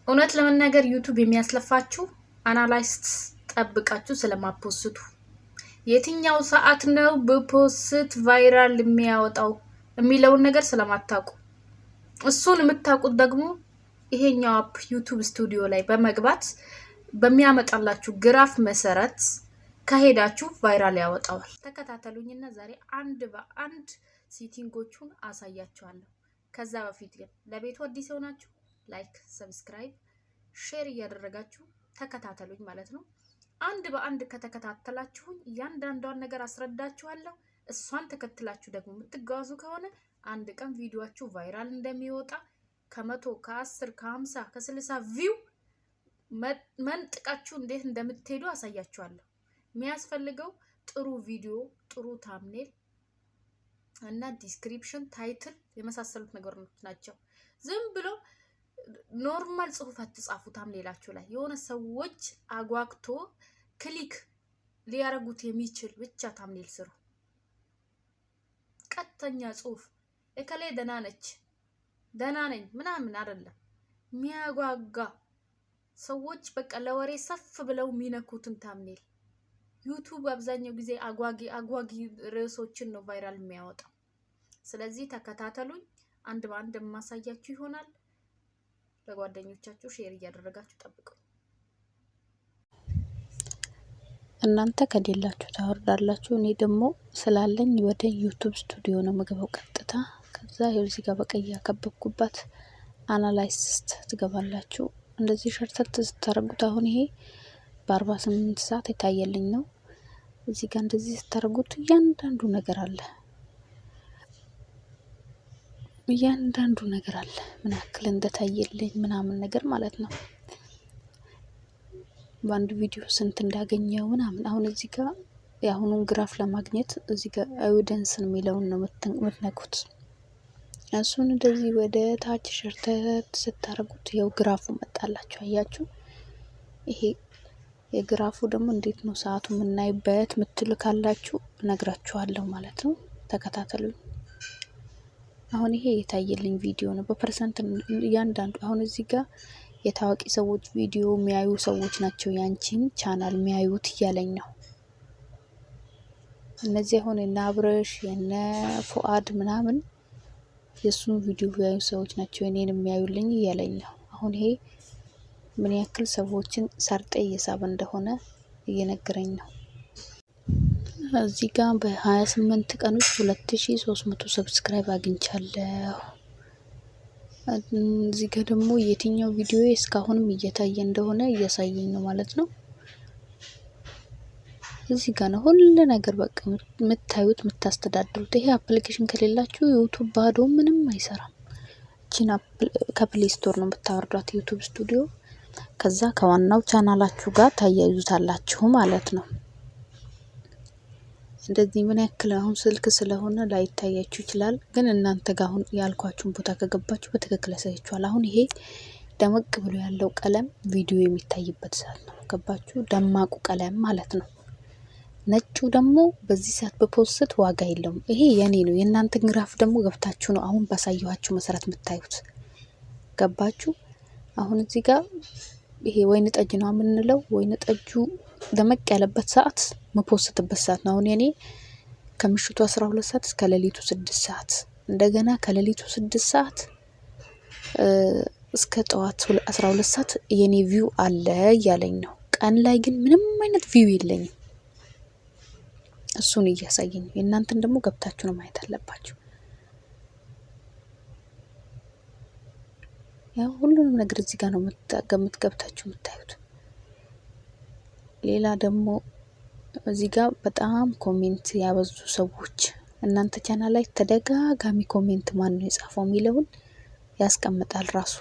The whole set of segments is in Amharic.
እውነት ለመናገር ዩቲዩብ የሚያስለፋችሁ አናላይስት ጠብቃችሁ ስለማፖስቱ የትኛው ሰዓት ነው በፖስት ቫይራል የሚያወጣው የሚለውን ነገር ስለማታውቁ እሱን የምታውቁት ደግሞ ይሄኛው አፕ ዩቲዩብ ስቱዲዮ ላይ በመግባት በሚያመጣላችሁ ግራፍ መሰረት ከሄዳችሁ ቫይራል ያወጣዋል። ተከታተሉኝና ዛሬ አንድ በአንድ ሴቲንጎቹን አሳያችኋለሁ። ከዛ በፊት ግን ለቤቱ አዲስ ሆናችሁ ላይክ፣ ሰብስክራይብ፣ ሼር እያደረጋችሁ ተከታተሉኝ ማለት ነው። አንድ በአንድ ከተከታተላችሁኝ እያንዳንዷን ነገር አስረዳችኋለሁ። እሷን ተከትላችሁ ደግሞ የምትጓዙ ከሆነ አንድ ቀን ቪዲዮአችሁ ቫይራል እንደሚወጣ ከ100 ከ10 ከ50 ከ60 ቪው መንጥቃችሁ እንዴት እንደምትሄዱ አሳያችኋለሁ። የሚያስፈልገው ጥሩ ቪዲዮ፣ ጥሩ ታምኔል እና ዲስክሪፕሽን፣ ታይትል የመሳሰሉት ነገሮች ናቸው። ዝም ብሎ ኖርማል ጽሁፍ አትጻፉ። ታምኔላችሁ ላይ የሆነ ሰዎች አጓግቶ ክሊክ ሊያረጉት የሚችል ብቻ ታምኔል ስሩ። ቀጥተኛ ጽሁፍ እከሌ ደህና ነች፣ ደህና ነኝ ምናምን አይደለም። ሚያጓጋ ሰዎች በቃ ለወሬ ሰፍ ብለው የሚነኩትን ታምኔል። ዩቲዩብ አብዛኛው ጊዜ አጓጊ ርዕሶችን ነው ቫይራል የሚያወጣው። ስለዚህ ተከታተሉኝ፣ አንድ በአንድ የማሳያችሁ ይሆናል። ለጓደኞቻችሁ ሼር እያደረጋችሁ ጠብቁ። እናንተ ከሌላችሁ ታወርዳላችሁ። እኔ ደግሞ ስላለኝ ወደ ዩቲዩብ ስቱዲዮ ነው የምገባው ቀጥታ። ከዛ ይኸው እዚህ ጋር በቀይ ያከበብኩባት አናላይስት ትገባላችሁ። እንደዚህ ሸርተት ስታረጉት አሁን ይሄ በ48 ሰዓት የታየልኝ ነው። እዚህ ጋር እንደዚህ ስታረጉት እያንዳንዱ ነገር አለ፣ እያንዳንዱ ነገር አለ፣ ምን ያክል እንደታየልኝ ምናምን ነገር ማለት ነው። በአንድ ቪዲዮ ስንት እንዳገኘው ምናምን። አሁን እዚህ ጋር የአሁኑን ግራፍ ለማግኘት እዚህ ጋር ኤቪደንስ የሚለውን ነው የምትነኩት። እሱን እንደዚህ ወደ ታች ሸርተት ስታረጉት ይኸው ግራፉ መጣላችሁ። አያችሁ? ይሄ የግራፉ ደግሞ እንዴት ነው ሰዓቱ የምናይበት ምትሉ ካላችሁ እነግራችኋለሁ ማለት ነው። ተከታተሉኝ። አሁን ይሄ የታየልኝ ቪዲዮ ነው በፐርሰንት እያንዳንዱ። አሁን እዚህ ጋር የታዋቂ ሰዎች ቪዲዮ የሚያዩ ሰዎች ናቸው ያንቺን ቻናል የሚያዩት እያለኝ ነው። እነዚህ አሁን የነ አብረሽ የነ ፉአድ ምናምን የሱን ቪዲዮ ያዩ ሰዎች ናቸው እኔን የሚያዩልኝ እያለኝ ነው። አሁን ይሄ ምን ያክል ሰዎችን ሰርጤ እየሳበ እንደሆነ እየነገረኝ ነው። እዚህ ጋር በ28 ቀን ውስጥ 2300 ሰብስክራይብ አግኝቻለሁ። እዚህ ጋር ደግሞ የትኛው ቪዲዮ እስካሁንም እየታየ እንደሆነ እያሳየኝ ነው ማለት ነው። እዚህ ጋር ነው ሁሉ ነገር በቃ የምታዩት የምታስተዳድሩት። ይሄ አፕሊኬሽን ከሌላችሁ ዩቲዩብ ባዶ ምንም አይሰራም። እቺን ከፕሌይ ስቶር ነው የምታወርዷት ዩቲዩብ ስቱዲዮ። ከዛ ከዋናው ቻናላችሁ ጋር ታያይዙታላችሁ ማለት ነው። እንደዚህ ምን ያክል አሁን ስልክ ስለሆነ ላይታያችሁ ይችላል፣ ግን እናንተ ጋር አሁን ያልኳችሁን ቦታ ከገባችሁ በትክክል ያሳያችኋል። አሁን ይሄ ደመቅ ብሎ ያለው ቀለም ቪዲዮ የሚታይበት ሰዓት ነው። ገባችሁ? ደማቁ ቀለም ማለት ነው። ነጩ ደግሞ በዚህ ሰዓት በፖስት ዋጋ የለውም። ይሄ የኔ ነው። የእናንተን ግራፍ ደግሞ ገብታችሁ ነው አሁን ባሳየኋችሁ መሰረት የምታዩት። ገባችሁ? አሁን እዚህ ጋር ይሄ ወይን ጠጅ ነው የምንለው። ወይን ጠጁ ደመቅ ያለበት ሰዓት መፖስትበት ሰዓት ነው። አሁን የኔ ከምሽቱ 12 ሰዓት እስከ ሌሊቱ 6 ሰዓት፣ እንደገና ከሌሊቱ 6 ሰዓት እስከ ጠዋት 12 ሰዓት የኔ ቪው አለ እያለኝ ነው። ቀን ላይ ግን ምንም አይነት ቪው የለኝም። እሱን እያሳየኝ ነው። የእናንተን ደግሞ ገብታችሁ ነው ማየት አለባችሁ። ያው ሁሉንም ነገር እዚህ ጋር ነው ገብታችሁ የምታዩት። ሌላ ደግሞ እዚህ ጋር በጣም ኮሜንት ያበዙ ሰዎች እናንተ ቻናል ላይ ተደጋጋሚ ኮሜንት ማን ነው የጻፈው የሚለውን ያስቀምጣል ራሱ።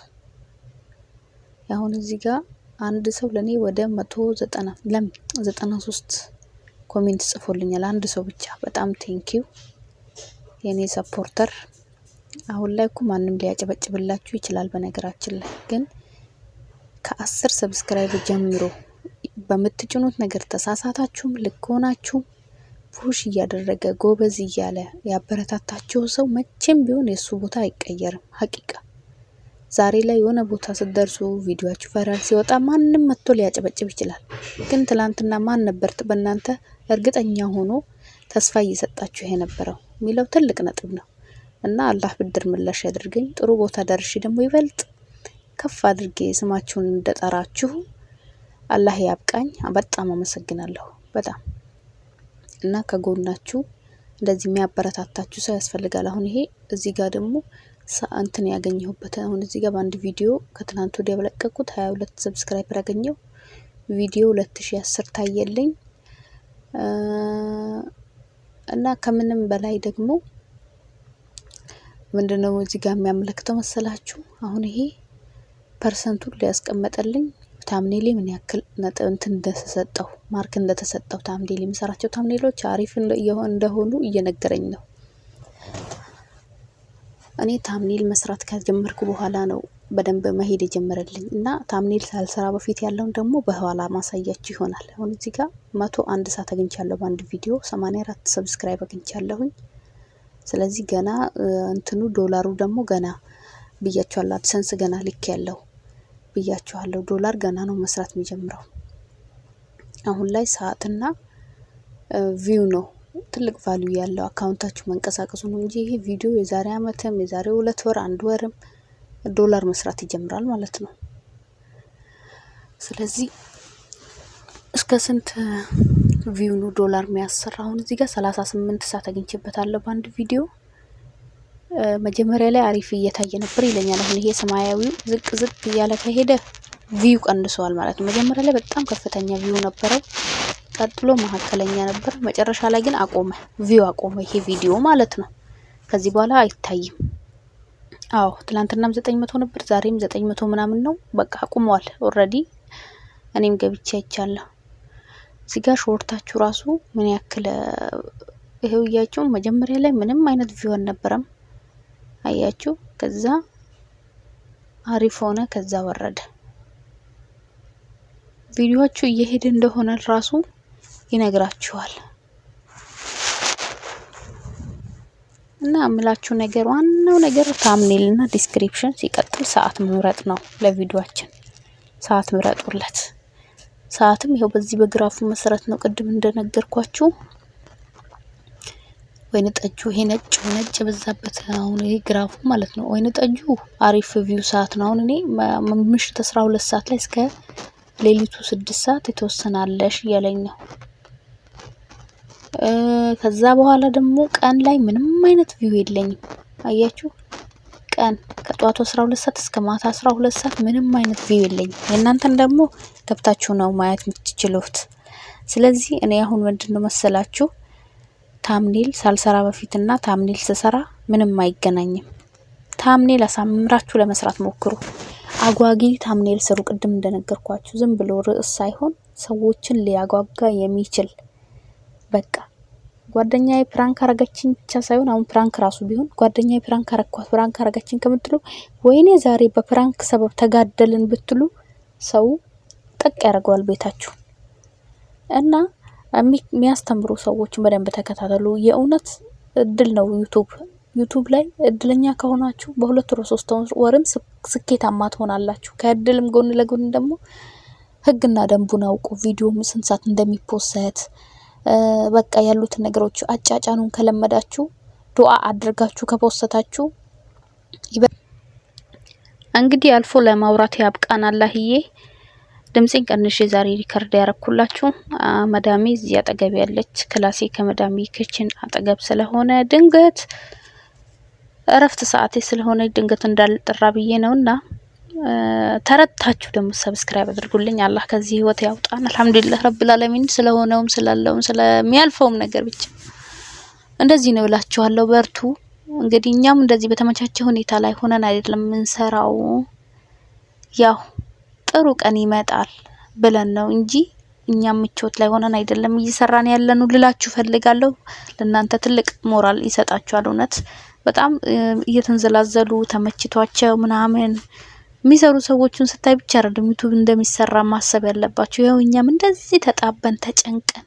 አሁን እዚህ ጋር አንድ ሰው ለኔ ወደ 193 ኮሜንት ጽፎልኛል፣ አንድ ሰው ብቻ። በጣም ቴንኪው የኔ ሰፖርተር። አሁን ላይ እኮ ማንም ሊያጨበጭብላችሁ ይችላል። በነገራችን ላይ ግን ከ10 ሰብስክራይብ ጀምሮ በምትጭኑት ነገር ተሳሳታችሁም ልክ ሆናችሁ ፑሽ እያደረገ ጎበዝ እያለ ያበረታታችሁ ሰው መቼም ቢሆን የሱ ቦታ አይቀየርም። ሀቂቃ ዛሬ ላይ የሆነ ቦታ ስትደርሱ ቪዲዮአችሁ ቫይራል ሲወጣ ማንም መጥቶ ሊያጨበጭብ ይችላል። ግን ትላንትና ማን ነበር በእናንተ እርግጠኛ ሆኖ ተስፋ እየሰጣችሁ የነበረው የሚለው ትልቅ ነጥብ ነው። እና አላህ ብድር ምላሽ ያድርገኝ። ጥሩ ቦታ ደርሼ ደግሞ ይበልጥ ከፍ አድርጌ ስማችሁን እንደጠራችሁ አላህ ያብቃኝ። በጣም አመሰግናለሁ በጣም እና ከጎናችሁ እንደዚህ የሚያበረታታችሁ ሰው ያስፈልጋል። አሁን ይሄ እዚህ ጋር ደግሞ እንትን ያገኘሁበት አሁን እዚህ ጋር በአንድ ቪዲዮ ከትናንት ወዲያ በለቀቁት 22 ሰብስክራይበር ያገኘው ቪዲዮ 2010 ታየልኝ። እና ከምንም በላይ ደግሞ ምንድነው እዚህ ጋር የሚያመለክተው መሰላችሁ? አሁን ይሄ ፐርሰንቱን ሊያስቀምጥልኝ ታምኔሌ ምን ያክል ነጥብ እንትን እንደተሰጠው ማርክ እንደተሰጠው ታምኔሌ የሚሰራቸው ታምኔሎች አሪፍ እንደሆኑ እየነገረኝ ነው። እኔ ታምኔል መስራት ከጀመርኩ በኋላ ነው በደንብ መሄድ የጀመረልኝ እና ታምኔል ሳልሰራ በፊት ያለውን ደግሞ በኋላ ማሳያችሁ ይሆናል። አሁን እዚህ ጋር 101 ሰዓት አግኝቻለሁ በአንድ ቪዲዮ 84 ሰብስክራይብ አግኝቻለሁኝ። ስለዚህ ገና እንትኑ ዶላሩ ደግሞ ገና ብያችኋለሁ። አድሰንስ ገና ልክ ያለው ብያችኋለሁ። ዶላር ገና ነው መስራት የሚጀምረው። አሁን ላይ ሰዓትና ቪው ነው ትልቅ ቫልዩ ያለው አካውንታችሁ መንቀሳቀሱ ነው እንጂ ይሄ ቪዲዮ የዛሬ አመትም የዛሬ 2 ወር 1 ወርም ዶላር መስራት ይጀምራል ማለት ነው። ስለዚህ እስከ ስንት ቪው ነው ዶላር የሚያሰራ? አሁን እዚህ ጋር 38 ሰዓት አግኝቼበታለሁ በአንድ ቪዲዮ። መጀመሪያ ላይ አሪፍ እየታየ ነበር ይለኛል። አሁን ይሄ ሰማያዊው ዝቅ ዝቅ እያለ ከሄደ ቪው ቀንሷል ማለት ነው። መጀመሪያ ላይ በጣም ከፍተኛ ቪው ነበረው፣ ቀጥሎ መካከለኛ ነበር፣ መጨረሻ ላይ ግን አቆመ፣ ቪው አቆመ ይሄ ቪዲዮ ማለት ነው። ከዚህ በኋላ አይታይም። አዎ ትላንትናም 900 ነበር፣ ዛሬም 900 ምናምን ነው። በቃ አቁመዋል ኦሬዲ። እኔም ገብቼ አይቻለሁ። እዚህ ጋር ሾርታችሁ ራሱ ምን ያክል ይሄው እያችሁ መጀመሪያ ላይ ምንም አይነት ቪው አልነበረም አያችሁ። ከዛ አሪፍ ሆነ፣ ከዛ ወረደ። ቪዲዮአችሁ እየሄደ እንደሆነ ራሱ ይነግራችኋል። እና አምላችሁ ነገር ዋናው ነገር ታምኔል እና ዲስክሪፕሽን ሲቀጥል ሰዓት መምረጥ ነው። ለቪዲዮአችን ሰዓት ምረጡለት። ሰዓትም ይሄው በዚህ በግራፉ መሰረት ነው ቅድም እንደነገርኳችሁ። ወይን ጠጁ ይሄ ነጭ በዛበት አሁን ይሄ ግራፉ ማለት ነው። ወይን ጠጁ አሪፍ ቪው ሰዓት ነው። አሁን እኔ ምሽት 12 ሰዓት ላይ እስከ ሌሊቱ 6 ሰዓት የተወሰናለሽ እያለኝ ነው። ከዛ በኋላ ደግሞ ቀን ላይ ምንም አይነት ቪው የለኝም አያችሁ። ቀን ከጧቱ 12 ሰዓት እስከ ማታ 12 ሰዓት ምንም አይነት ቪው የለኝም። የእናንተን ደግሞ ገብታችሁ ነው ማየት የምትችሉት። ስለዚህ እኔ አሁን ምንድነው መሰላችሁ ታምኔል ሳልሰራ በፊትና ታምኔል ስሰራ ምንም አይገናኝም። ታምኔል አሳምራችሁ ለመስራት ሞክሩ። አጓጊ ታምኔል ስሩ። ቅድም እንደነገርኳችሁ ዝም ብሎ ርዕስ ሳይሆን ሰዎችን ሊያጓጓ የሚችል በቃ ጓደኛዬ ፕራንክ አረጋችኝ ብቻ ሳይሆን አሁን ፕራንክ ራሱ ቢሆን ጓደኛዬ ፕራንክ አረኳት ፕራንክ አረጋችኝ ከምትሉ ወይኔ ዛሬ በፕራንክ ሰበብ ተጋደልን ብትሉ ሰው ጠቅ ያደርገዋል ቤታችሁ። እና የሚያስተምሩ ሰዎችን በደንብ ተከታተሉ። የእውነት እድል ነው ዩቲዩብ ላይ እድለኛ ከሆናችሁ በ2 ወር 3 ወርም ስኬታማ ትሆናላችሁ። ከእድልም ጎን ለጎን ደግሞ ህግና ደንቡን አውቁ። ቪዲዮ ስንት ሰዓት እንደሚፖሰት በቃ ያሉት ነገሮች አጫጫኑን ከለመዳችሁ ዱአ አድርጋችሁ ከፖስተታችሁ እንግዲህ አልፎ ለማውራት ያብቃን አላህዬ። ድምጼን ቀንሼ ዛሬ ሪከርድ ያረኩላችሁ መዳሜ እዚህ አጠገብ ያለች ክላሴ ከመዳሜ ክችን አጠገብ ስለሆነ ድንገት እረፍት ሰዓቴ ስለሆነ ድንገት እንዳልጠራ ብዬ ነውና ተረታችሁ ደግሞ ሰብስክራይብ አድርጉልኝ። አላህ ከዚህ ህይወት ያውጣን። አልহামዱሊላህ ረብል ዓለሚን ስለሆነውም ስላለውም ስለሚያልፈውም ነገር ብቻ እንደዚህ ነው እላችኋለሁ። በርቱ። እንግዲህ እኛም እንደዚህ በተመቻቸ ሁኔታ ላይ ሆነን አይደለም እንሰራው፣ ያው ጥሩ ቀን ይመጣል ብለን ነው እንጂ እኛም ምቾት ላይ ሆነን አይደለም እየሰራን ያለነው ልላችሁ ፈልጋለሁ። ለእናንተ ትልቅ ሞራል ይሰጣችኋል። እውነት በጣም እየተንዘላዘሉ ተመችቷቸው ምናምን የሚሰሩ ሰዎችን ስታይ ብቻ አይደለም ዩቲዩብ እንደሚሰራ ማሰብ ያለባችሁ። ያው እኛም እንደዚህ ተጣበን ተጨንቀን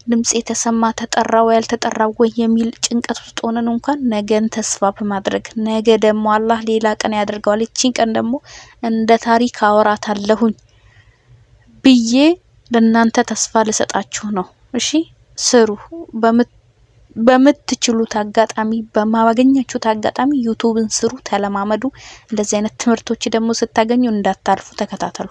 ድምጽ የተሰማ ተጠራው ያልተጠራው ወይ የሚል ጭንቀት ውስጥ ሆነን እንኳን ነገን ተስፋ በማድረግ ነገ ደግሞ አላህ ሌላ ቀን ያደርገዋል፣ እቺን ቀን ደግሞ እንደ ታሪክ አወራታለሁኝ ብዬ ለእናንተ ተስፋ ልሰጣችሁ ነው። እሺ ስሩ። በምትችሉት አጋጣሚ በማገኛችሁት አጋጣሚ ዩቲዩብን ስሩ፣ ተለማመዱ። እንደዚህ አይነት ትምህርቶች ደግሞ ስታገኙ እንዳታልፉ ተከታተሉ።